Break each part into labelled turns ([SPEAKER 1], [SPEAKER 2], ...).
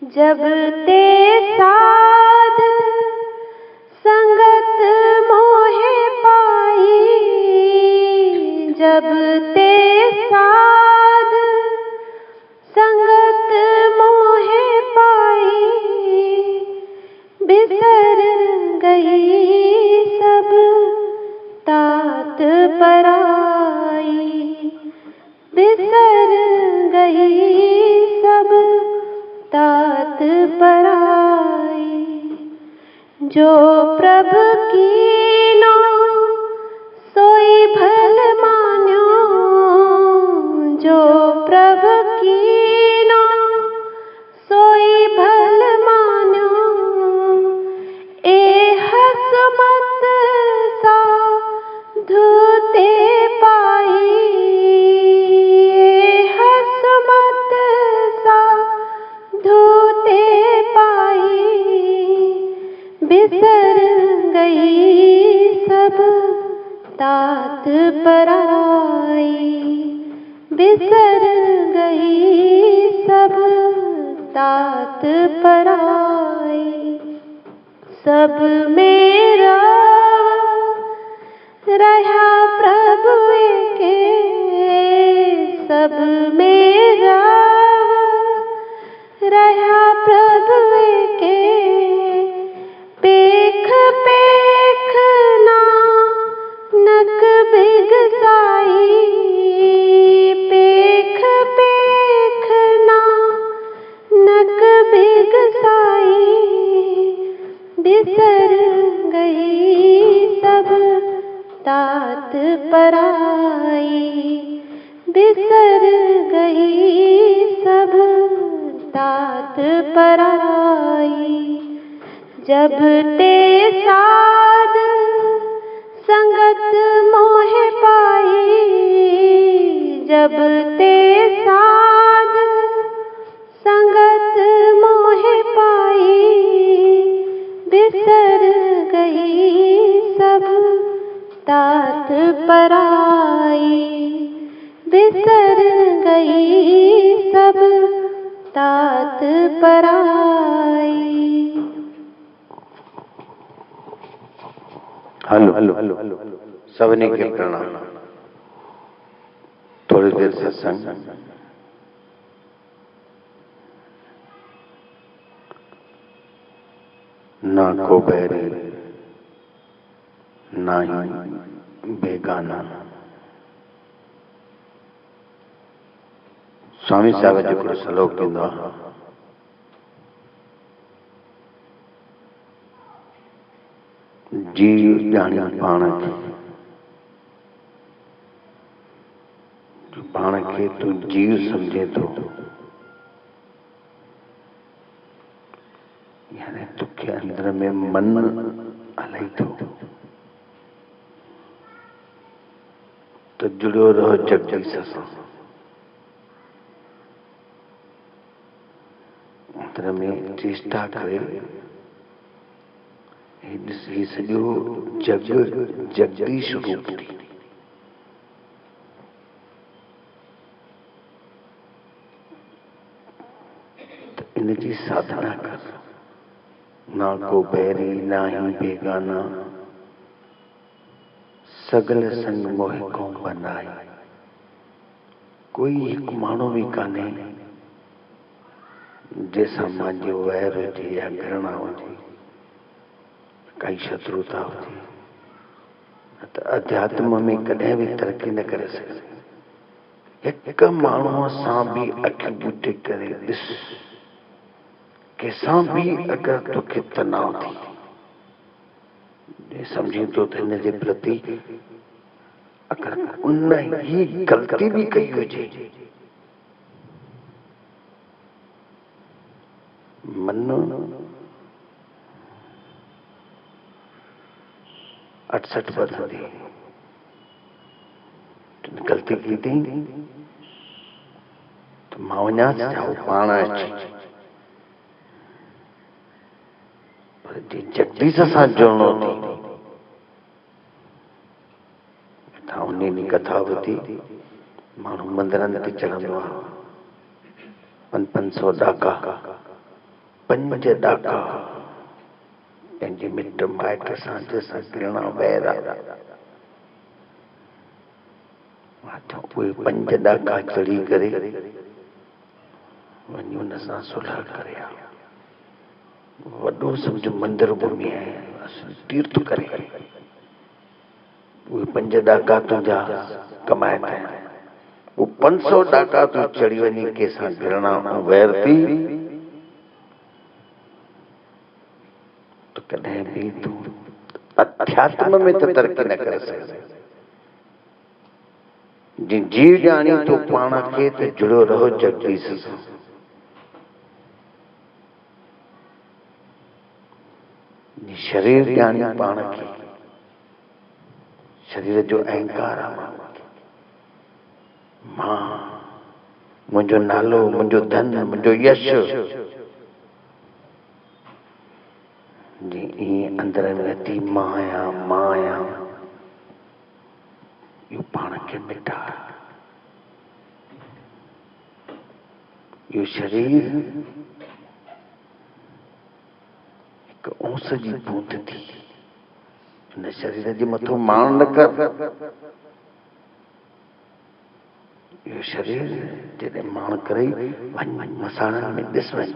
[SPEAKER 1] जब ते साध संगत मोहे पाई, जब ते साध संगत मोहे पाई, बिसर गई सब तात पराई, बिसर गई सब तात पराई। जो प्रभ कीनो सोई भल मान्यो, जो प्रभ कीनो सोई भल मान्यो, ए हसमत साधु ते पाई, ए हसमत साधु ते पाई, बिसर गई सब तात पराई, बिसर गई सब तात पराई। सब मेरा रहा प्रभु के, सब मेरा रहा प्रभु के, पेख पेख नानक बिगसाई, पेख पेख नानक बिगसाई, बिसर गई सब तात पराई, बिसर गई सब तात पराई। जब ते साध संगत मोहे पाई, जब ते साध संगत मोहे पाई, बिसर गई सब तात पराई, बिसर गई सब तात पराई।
[SPEAKER 2] हेलो सबने के प्रणाम। थोड़ी देर सत्संग ना को बैरी ना ही बेगाना। स्वामी साहब जी को श्लोक ॾींदो आहे, जीव ॼाणी पाण खे, पाण खे तूं जीव समझे थो, यानी तोखे अंदर में मन हलाई थो, तो जुड़ियो रहो जगदीश सां। अंदर में चेष्टा करे ही सॼो जग जगदीश रूप थी। तो इनकी साधना कर। ना को बैरी ना ही बेगाना, सगल संग मोह को बनाई। कोई एक माण्हू भी कान्हे जैसा मुंहिंजो वैर हुजे या घृणा हुजे, काई शत्रुता होती न त अध्यात्म में कॾहिं भी तरक्की न करे सघंदी। हिक माण्हूअ सां भी अखि ॿूटे करे ॾिस, कंहिंसां भी अगर तोखे तनाव थी समझी तो हिन जे प्रति अगर उन ही गलती भी कई हुजे, मनो 68 वधंदी, गलती की थी तो मां वञा छा पाण अची, पर जे जगदीश सां जुड़नो थी था उन ॾींहुं कथा ॿुधी माण्हू मंदरनि ते चढ़ंदो आहे, 500 ॾाका 5 ॾाका पंहिंजे मिट माइट सां जंहिंसां किरणा ॿाहिरि उहे 5 ॾाका चढ़ी करे वञी हुन सां सुलह करे वॾो सम्झो मंदिर घुमी आया, तीर्थ करे उहे 5 ॾाका तुंहिंजा कमाइबा आहिनि। वो 500 ॾाका तूं चढ़ी वञी कंहिंसां घृणा वैर थी तो कॾहिं भी तूं अध्यात्म में त तरक्की न करे सघंदे। जी ॼाणी तो पाण खे त जुड़ियो रहो जगदीश सां। शरीर ॼाणी पाण खे, शरीर जो अहंकार आहे मां, मुंहिंजो नालो, मुंहिंजो धन, मुंहिंजो यश, जी ईअं अंदर में अती मां आहियां, इहो पाण खे मिटा। इहो शरीर हिकु ओस जी बूंद थी, हिन शरीर जे मथां माण न कर। इहो शरीर जॾहिं माण करे वञ मसाणनि में ॾिस वञ,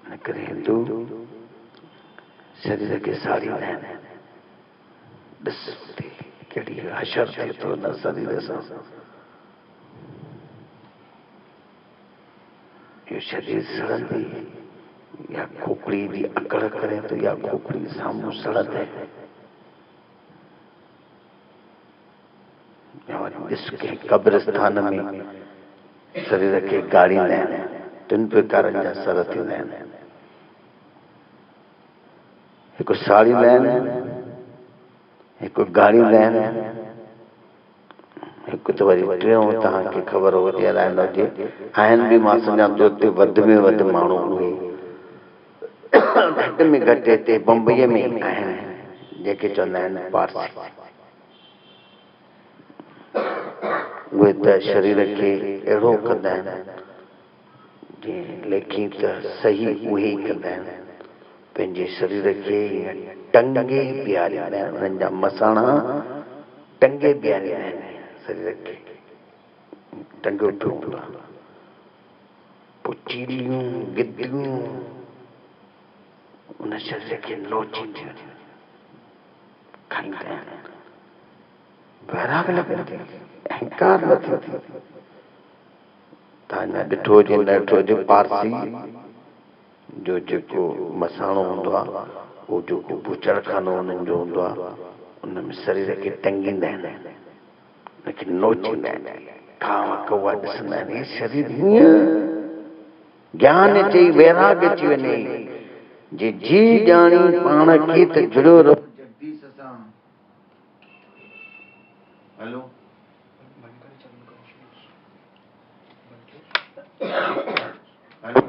[SPEAKER 2] न करे हिंदू शरीर खे साड़ींदा आहिनि, ॾिस कहिड़ी हशर थिए थो न शरीर सां। इहो शरीर सड़ंदी या खोपड़ी जी अकड़ करे तो या खोपड़ी साम्हूं सड़ंदे, ॾिस के कब्रिस्तान में शरीर खे गाड़ींदा आहिनि, 3 प्रकारनि जा सर थींदा आहिनि, हिकु साड़ींदा आहिनि, हिकु गाड़ींदा आहिनि, हिकु त वरी टियों तव्हांखे ख़बर हुजे अलाए न हुजे, आहिनि बि मां सुञातो हिते वधि में वधि माण्हू उहे घटि में घटि हिते बम्बईअ में आहिनि जेके चवंदा आहिनि पारसी। उहे त शरीर खे अहिड़ो कंदा आहिनि जीअं लेखी त सही उहे ई कंदा आहिनि, पंहिंजे शरीर खे टंगे बीहारींदा आहिनि, उन्हनि जा मसाणा टंगे बीहारींदा आहिनि शरीर खे, टंगियो पियो हूंदो आहे। पोइ चीलियूं गिद्दियूं उन शरीर खे नोचींदियूं खाईंदा आहिनि, वैराग लॻंदी, अहंकार न थींदी। तव्हां अञा ॾिठो हुजे न ॾिठो हुजे, पारसी जो जेको मसाणो हूंदो आहे उहो जेको बुचड़खानो उन्हनि जो हूंदो आहे, उन में शरीर खे टंगींदा आहिनि, उनखे नोचींदा आहिनि, कांव कौआ ॾिसंदा आहिनि, हे शरीर हीअं ज्ञान अचे वैराग अची वञे, जे जी ॼाणी पाण खे त जुड़ियो रहो जगदीश सां। Hello hello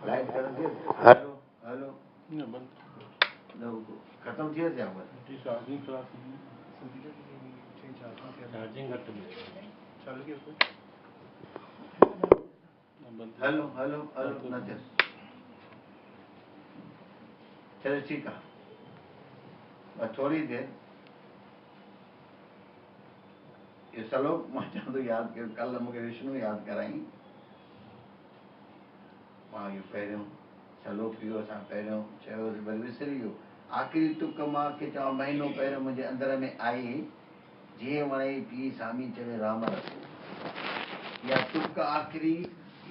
[SPEAKER 2] light hello hello खत्म थी वियो हेलो हेलो हेलो न थियसि, चलो ठीकु आहे, बस थोड़ी देर इहो सलो मां चवां थो यादि कयो, कल्ह मूंखे विष्णु यादि कराई मां इहो पहिरियों श्लोक इहो असां पहिरियों चयो वरी विसरी वियो। आख़िरी तुक मूंखे चवां महीनो पहिरियों मुंहिंजे अंदर में आई, जीअं वणे पी सामी चवे राम रखो। इहा तुक आख़िरी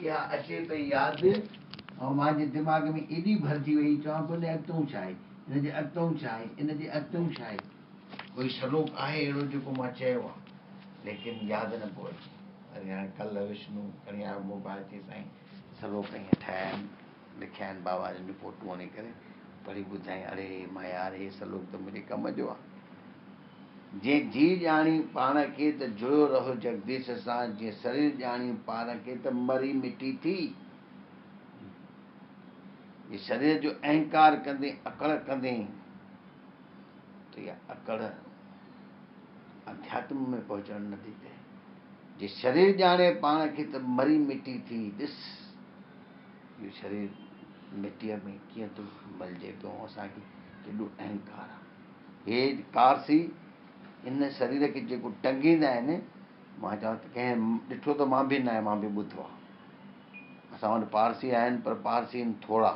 [SPEAKER 2] इहा अचे पई यादि, ऐं मुंहिंजे दिमाग़ में एॾी भरिजी वई, चवां पोइ अॻितों छा आहे, हिन जे अॻितों छा आहे, इन जे अॻितों छा आहे। कोई श्लोक आहे अहिड़ो जेको मां चयो आहे लेकिन यादि न पियो अचे। वरी हाणे कल्ह विष्णु खणी आयो मोबाइल ते, साईं श्लोक ईअं ठाहिया आहिनि, लिखिया आहिनि बाबा जन जी फोटू हणी करे, पढ़ी ॿुधाई। अरे मां यार हे श्लोक त मुंहिंजे कम जो आहे। जीअं जी ॼाणी पाण खे त जुड़ियो रहो जगदीश सां, जीअं शरीर ॼाणी पाण खे त मरी मिटी थी। ये शरीर जो अहंकार कंदे अकड़ कंदे तो इहा अकड़ अध्यात्म में पहुचण नथी थिए। जे शरीर ॼाणे पाण खे त मरी मिटी थी। ॾिस इहो शरीर मिटीअ में कीअं थो मलिजे पियो, असांखे केॾो अहंकार आहे। हे कारसी इन शरीर खे जेको टंगींदा आहिनि, मां चवां त कंहिं ॾिठो त मां बि न आहे, मां बि ॿुधो आहे। असां वटि पारसी आहिनि पर पारसी आहिनि थोरा।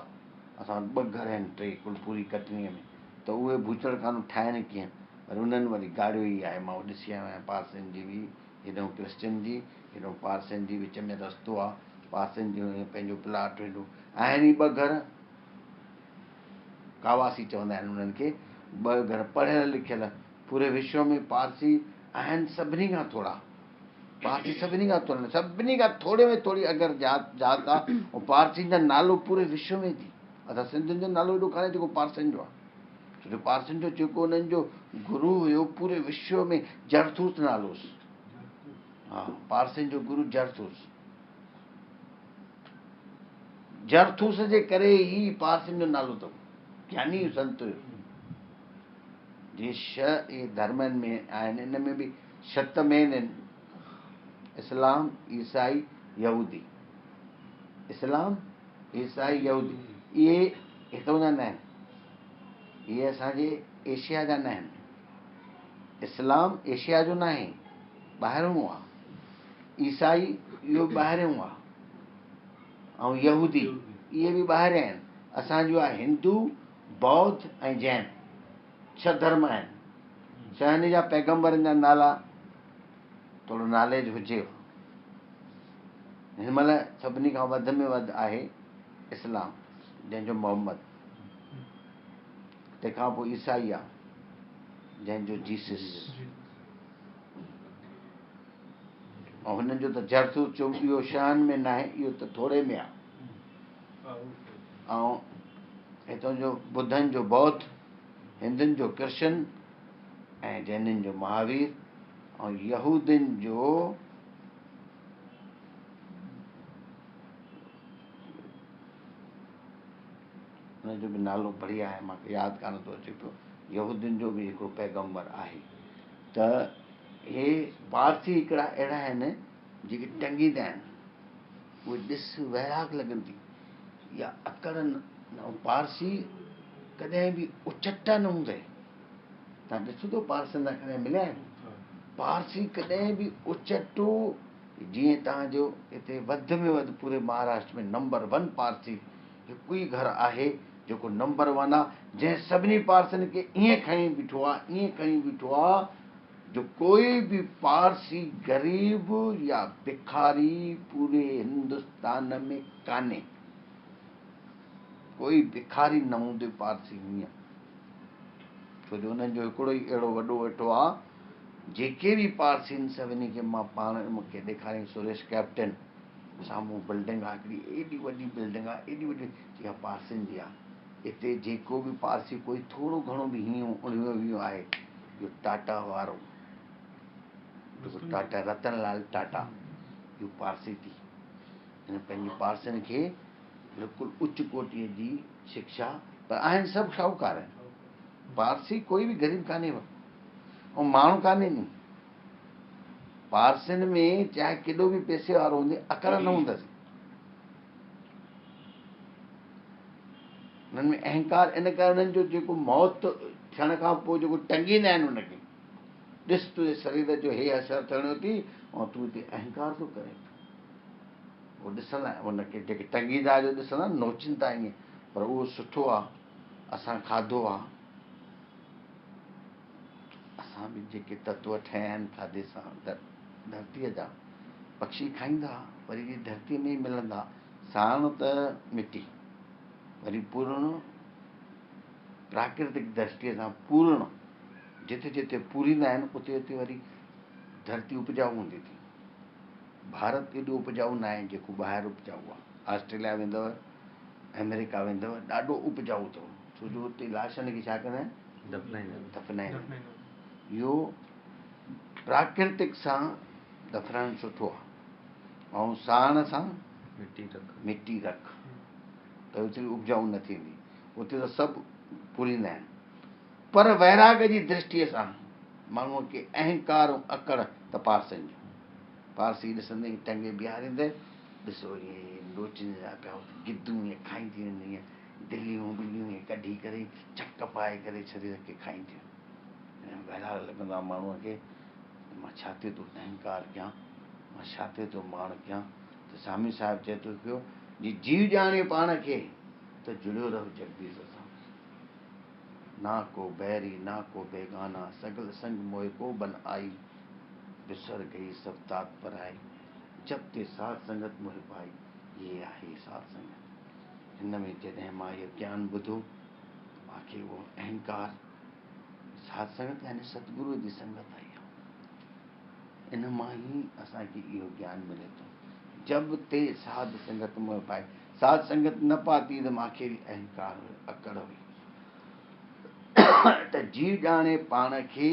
[SPEAKER 2] असां वटि 2 घर आहिनि 3 कुलपुरी कटनीअ में, त उहे बूचड़खानो ठाहिनि कीअं, पर उन्हनि वरी गाड़ियो ई आहे। मां ॾिसी आयो आहियां पारसियुनि जी बि, हेॾो क्रिश्चन जी, हेॾो पारसियुनि जी, विच में रस्तो आहे। पारसियुनि जो पंहिंजो प्लाट हेॾो आहिनि ई 2 घर, कावासी चवंदा आहिनि उन्हनि खे। 2 घर पढ़ियल लिखियल पूरे विश्व में पारसी आहिनि सभिनी खां थोरा। पारसी सभिनी खां थोरा, सभिनी खां थोरे में थोरी अगरि जात आहे, ऐं पारसियुनि जो नालो पूरे विश्व में थी। असां सिंधियुनि जो नालो एॾो कान्हे जेको पारसियुनि जो आहे। छो पारसियुनि जो जेको उन्हनि जो गुरु हुयो पूरे विश्व में, जरथूस नालो हुयुसि। हा, पारसियुनि जो गुरु जरथूस। जरथूस जे करे ई पारसियुनि जो नालो अथव, ज्ञानी संत हुयो। जे 6 इहे धर्मनि में आहिनि, इन में बि 7 मेन आहिनि, इस्लाम, ईसाई, यहूदी। इस्लाम, ईसाई, यहूदी इहे हितां जा न आहिनि, इहे असांजे एशिया जा न आहिनि। इस्लाम एशिया जो न आहे, ॿाहिरों आहे। ईसाई इहो ॿाहिरियों आहे, ऐं यहूदी इहे बि ॿाहिरियां आहिनि। असांजो आहे हिंदू, बौद्ध ऐं जैन, 6 धर्म आहिनि। 6 जा पैगंबरनि जा नाला थोरो नॉलेज हुजे। हिन महिल सभिनी खां वधि में वधि आहे इस्लाम, जंहिंजो मोहम्मद। तंहिंखां पोइ ईसाई आहे, जंहिंजो जीसस। ऐं हुननि जो त जरथूस जो इहो 6 में न आहे, इहो त थोरे में आहे। ऐं हितां जो बुद्धनि जो बौद्ध, हिंदुनि जो कृष्ण ऐं जैननि जो महावीर, ऐं यहूदियुनि जो हुनजो बि नालो बढ़िया आहे, मूंखे यादि कान थो अचे पियो। यहूदियुनि जो बि हिकिड़ो पैगंबर आहे। त हे पारसी हिकिड़ा अहिड़ा आहिनि जेके टंगींदा आहिनि। उहे ॾिस वैराग लॻनि थी, या अकड़ न। पारसी कॾहिं बि उचटा न हूंदे। तव्हां ॾिसो तो पारसियुनि सां कॾहिं मिलिया आहिनि? पारसी कॾहिं बि उचटो, जीअं तव्हांजो हिते वधि में वधि पूरे महाराष्ट्र में नंबर 1 पारसी हिकु ई घर आहे जेको नंबर 1 आहे, जंहिं सभिनी पारसियुनि खे ईअं खणी बीठो आहे, ईअं खणी बीठो आहे जो कोई बि पारसी ग़रीब या भिखारी पूरे हिंदुस्तान में कान्हे। कोई भिखारी न हूंदो पारसी हीअं, छो जो हुननि जो हिकिड़ो ई अहिड़ो वॾो वेठो आहे। जेके बि पारसियुनि सभिनी खे मां पाण मूंखे ॾेखारियईं सुरेश कैप्टन, साम्हूं बिल्डिंग आहे हिकिड़ी, एॾी वॾी बिल्डिंग आहे, एॾी वॾी, इहा पारसियुनि जी आहे। हिते जेको बि पारसी कोई थोरो घणो बि हीअं उणिवीहो वीहो आहे, इहो टाटा वारो, जेको टाटा रतनलाल टाटा, इहो पारसी थी। हिन पंहिंजी पारसियुनि खे बिल्कुलु उच कोटीअ जी शिक्षा, पर आहिनि सभु शाहूकार आहिनि। पारसी कोई बि ग़रीब कान्हे, ऐं माण्हू कान्हे नी। पारसियुनि में चाहे केॾो बि पैसे वारो हूंदे, अकड़ न हूंदसि। हुननि में अहंकार, इन करे हुननि जो जेको मौत थियण खां पोइ जेको टंगींदा आहिनि हुनखे, ॾिस तुंहिंजे शरीर जो हे असरु थियणो थी, ऐं तूं हिते अहंकार थो करे। पोइ ॾिसंदा उनखे जेके टंगीदा जो ॾिसंदा नोचींदा ईअं, पर उहो सुठो आहे, असां खाधो आहे। असां बि जेके तत्व ठहिया आहिनि खाधे सां धरतीअ जा, पक्षी खाईंदा वरी बि धरतीअ में ई मिलंदा। साण त मिटी, वरी पूर्ण प्राकृतिक दृष्टिअ सां पूर्ण, जिते जिते पूरींदा आहिनि उते उते वरी धरती उपजाऊ हूंदी थी। भारत एॾो उपजाऊ न आहे जेको ॿाहिरि उपजाऊ आहे। ऑस्ट्रेलिया वेंदव, अमेरिका वेंदव, ॾाढो उपजाऊ अथव, छो जो हुते लाशनि खे छा कंदा आहिनि, दफ़नाईंदा। इहो प्राकृतिक सां दफ़नाइणु सुठो आहे। ऐं साण सां मिटी रख त उते उपजाऊ न थींदी, उते त सभु पूरींदा आहिनि। पर वैराग जी दृष्टिअ सां माण्हूअ खे अहंकार ऐं अकड़ त पारसनि जो, पारसी ॾिसंदे टंगे बीहारींदे, ॾिसो इहे नोचींदा पिया, गिद्धूं ईअं खाईंदियूं आहिनि, ईअं दिलियूं बिलियूं ईअं कढी करे चक पाए करे शरीर खे खाईंदियूं। वैराग लॻंदो आहे माण्हूअ खे, मां छा ते थो अहंकार कयां, मां छा ते थो माण कयां। त स्वामी साहिबु चए थो पियो जीव ॼाणे पाण खे त जुड़ियो रहो जगदीश सां। ना को बैरी ना को बेगाना, सगल संग मोए को बन आई, बिसर गई सब तात पर आई, जब ते साध संगत मोहि पाई। ये आहे साध संगत। हिन में जॾहिं मां इहो ज्ञान ॿुधो, मूंखे उहो अहंकार, साध संगत यानी सतगुरू जी संगत आई आहे। इन मां ई असांखे इहो ज्ञान मिले थो। जब ते साध संगत मोहि पाई, साध संगत न पाती त मूंखे बि अहंकार हुयो, अकड़ हुई। त जीव ॼाणे पाण खे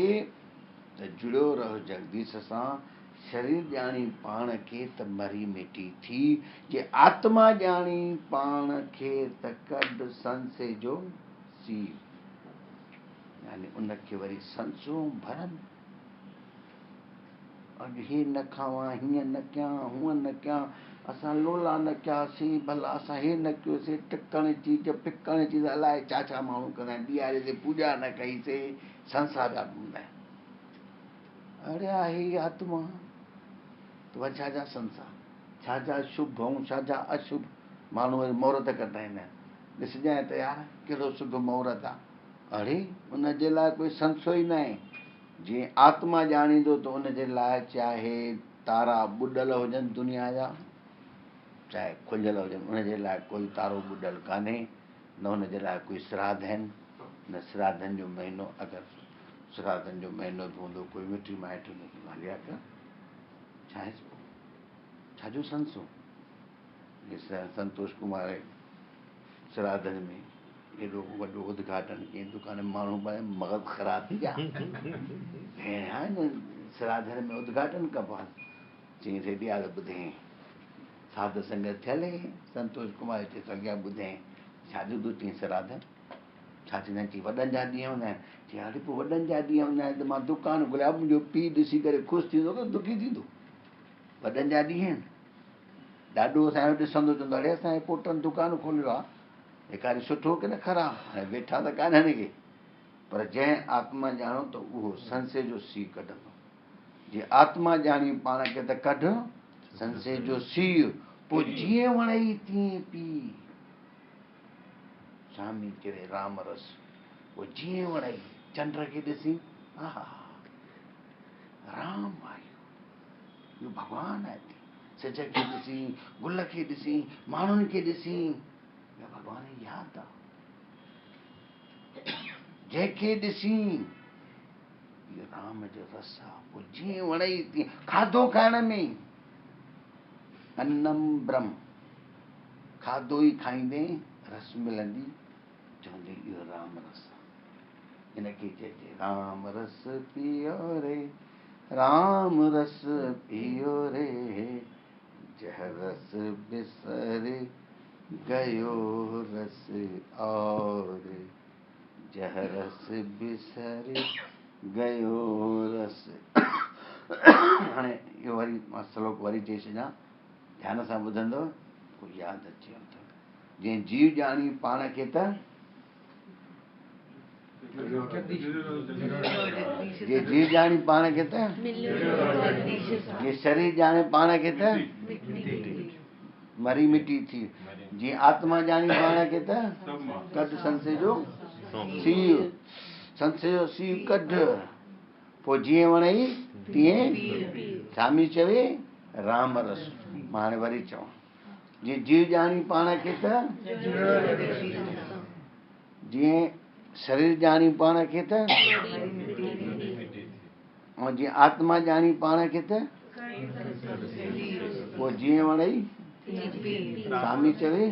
[SPEAKER 2] त जुड़ियो रहो जगदीश सां। शरीर ॼाणी पाण खे त मरी मिटी थी। जे आत्मा ॼाणी पाण खे त कढ संसे जो सीव, यानी उनखे वरी संसूं भरनि। अॼु हे न खावां, हीअं न कयां, हूअं न कयां, असां लोला न कयासीं, भला असां हे न कयोसीं, टिकण चीज फिकण चीज अलाए छा छा माण्हू कंदा आहिनि, ॾियारे ते पूॼा न कईसीं, संसार जा घुमंदा आहिनि। अड़े आहे आत्मा, त वरी छा जा संसार, छा जा शुभ ऐं छा जा अशुभ। माण्हू वरी मुहूर्त कढाईंदा आहिनि, ॾिसजांइ त यार कहिड़ो शुभ मुहूर्त आहे। अड़े उनजे लाइ कोई संशय ई न आहे। जीअं आत्मा ॼाणींदो त उनजे लाइ चाहे तारा ॿुॾल हुजनि दुनिया जा, चाहे खुलियल हुजनि, उनजे लाइ कोई तारो ॿुॾल कान्हे, न उनजे लाइ कोई श्राद्ध आहिनि, न श्राद्धनि जो महीनो। अगरि श्राद्धनि जो महीनो बि हूंदो, कोई मिटी माइट हलिया कर, छा छाजो संसो। संतोष कुमार श्राद्धनि में एॾो वॾो उद्घाटन कयईं, दुकान में माण्हू मग़ज़ ख़राब थी विया। भेण न श्राद्धनि में उद्घाटन कबो आहे, चई रेडी आहे त ॿुधे साध संगत थियल संतोष कुमार चए थो अॻियां ॿुधे छाजो तूं चई श्राद्ध, छा चवंदा आहिनि, चई वॾनि जा ॾींहं हूंदा आहिनि। चई हाणे पोइ वॾनि जा ॾींहं हूंदा आहिनि त मां दुकानु घुलिया, मुंहिंजो पीउ ॾिसी करे ख़ुशि थींदो त दुखी थींदो। वॾनि जा ॾींहं आहिनि, ॾाढो असांजो ॾिसंदो चवंदो अड़े असांजे पुटनि दुकानु खोलियो आहे, एकारे सुठो की न ख़राबु, हाणे वेठा त कान्हनि के। पर जंहिं आत्मा ॼाणो त उहो संशय जो सीउ कढंदो। जे आत्मा ॼाणी पाण खे त कढ संशय जो सीउ, पोइ जीअं वणई तीअं पी। स्वामी चवे राम रस, पोइ जीअं वणई, चंड खे ॾिसी आहा राम आयो, इहो भॻवानु आहे। सिज खे ॾिसी, गुल खे ॾिसी, माण्हुनि खे ॾिसी, इहो भॻवान जी यादि आहे। जंहिंखे ॾिसी इहो राम जो रस आहे। पोइ जीअं वणई तीअं, खाधो खाइण में अन्नम ब्रह्म, खाधो ई खाईंदे रस मिलंदी, चवंदे इहो राम रस आहे। इनखे चइजे राम रस पियो रे, राम रस पियो रे, जह रस बिसर गयो रस और, जह रस बिसर गयो रस। हाणे इहो वरी मां श्लोक वरी चई छॾियां, ध्यान सां ॿुधंदव पोइ यादि अची वेंदो। जीअं जीव ॼाणी पाण खे त, जे जीव ॼाणी पाण खे त, जे शरीर ॼाणे पाण खे त, मरी मिटी थी। जीअं आत्मा ॼाणी पाण खे त कढ संशय जो सीउ, संशय जो सीउ कढ, पोइ जीअं वणई तीअं स्वामी चवे राम रस। मां हाणे वरी चवां, जीअं जीव ॼाणी पाण खे त जीअं शरीर ॼाणी पाण खे त ऐं जीअं आत्मा ॼाणी पाण खे त पोइ जीअं वणई स्वामी चवे